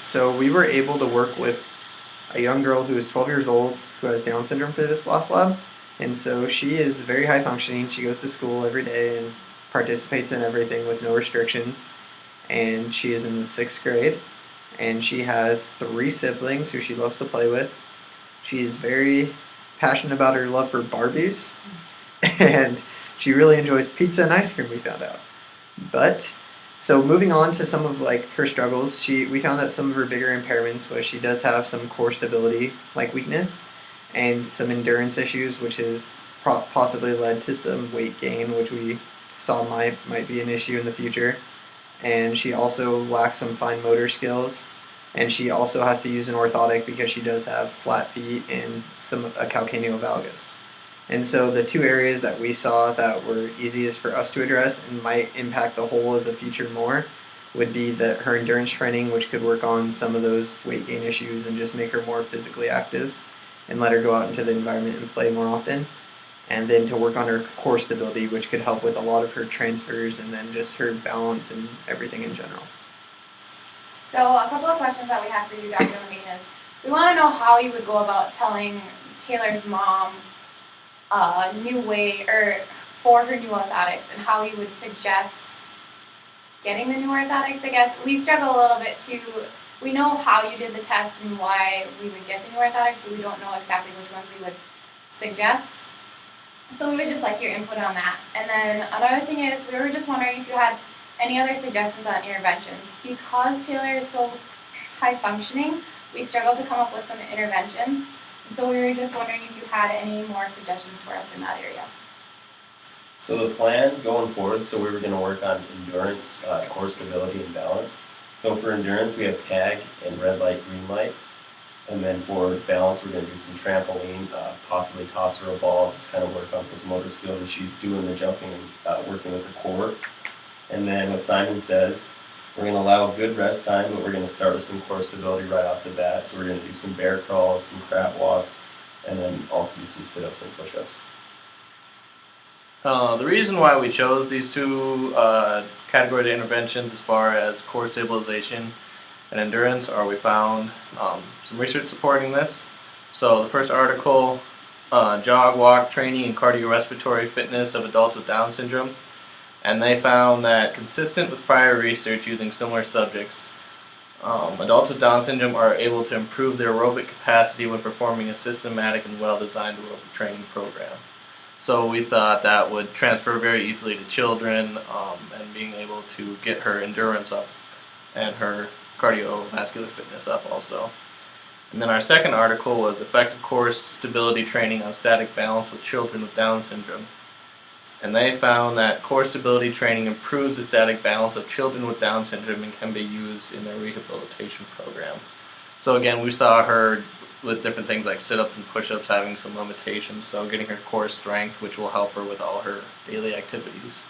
So we were able to work with a young girl who is 12 years old who has Down syndrome for this last lab. And so she is very high functioning. She goes to school every day and participates in everything with no restrictions. And she is in the 6th grade. And she has 3 siblings who she loves to play with. She is very passionate about her love for Barbies. And she really enjoys pizza and ice cream, we found out. But so moving on to some of like her struggles, we found that some of her bigger impairments was she does have some core stability like weakness and some endurance issues, which has possibly led to some weight gain, which we saw might be an issue in the future. And she also lacks some fine motor skills, and she also has to use an orthotic because she does have flat feet and a calcaneal valgus. And so the two areas that we saw that were easiest for us to address and might impact the whole as a future more would be that her endurance training, which could work on some of those weight gain issues and just make her more physically active and let her go out into the environment and play more often. And then to work on her core stability, which could help with a lot of her transfers and then just her balance and everything in general. So a couple of questions that we have for you, Dr. Levine, is we want to know how you would go about telling Taylor's mom a new way or for her new orthotics and how you would suggest getting the new orthotics, I guess. We struggle a little bit too. We know how you did the test and why we would get the new orthotics, but we don't know exactly which ones we would suggest. So we would just like your input on that. And then another thing is we were just wondering if you had any other suggestions on interventions. Because Taylor is so high functioning, we struggled to come up with some interventions. And so we were just wondering if you had any more suggestions for us in that area. So the plan going forward, so we were going to work on endurance, core stability, and balance. So for endurance, we have tag and red light, green light. And then for balance, we're going to do some trampoline, possibly toss her a ball, just kind of work on those motor skills as she's doing the jumping and working with the core. And then what Simon says, we're going to allow good rest time, but we're going to start with some core stability right off the bat. So we're going to do some bear crawls, some crab walks, and then also do some sit-ups and push-ups. The reason why we chose these two category interventions as far as core stabilization and endurance are we found some research supporting this. So the first article, Jog, Walk, Training and Cardiorespiratory Fitness of Adults with Down Syndrome, and they found that consistent with prior research using similar subjects, adults with Down syndrome are able to improve their aerobic capacity when performing a systematic and well-designed aerobic training program. So we thought that would transfer very easily to children and being able to get her endurance up and her cardiovascular fitness up also. And then our second article was Effective Core Stability Training on Static Balance with Children with Down Syndrome. And they found that core stability training improves the static balance of children with Down syndrome and can be used in their rehabilitation program. So again, we saw her with different things like sit-ups and push-ups having some limitations, so getting her core strength, which will help her with all her daily activities.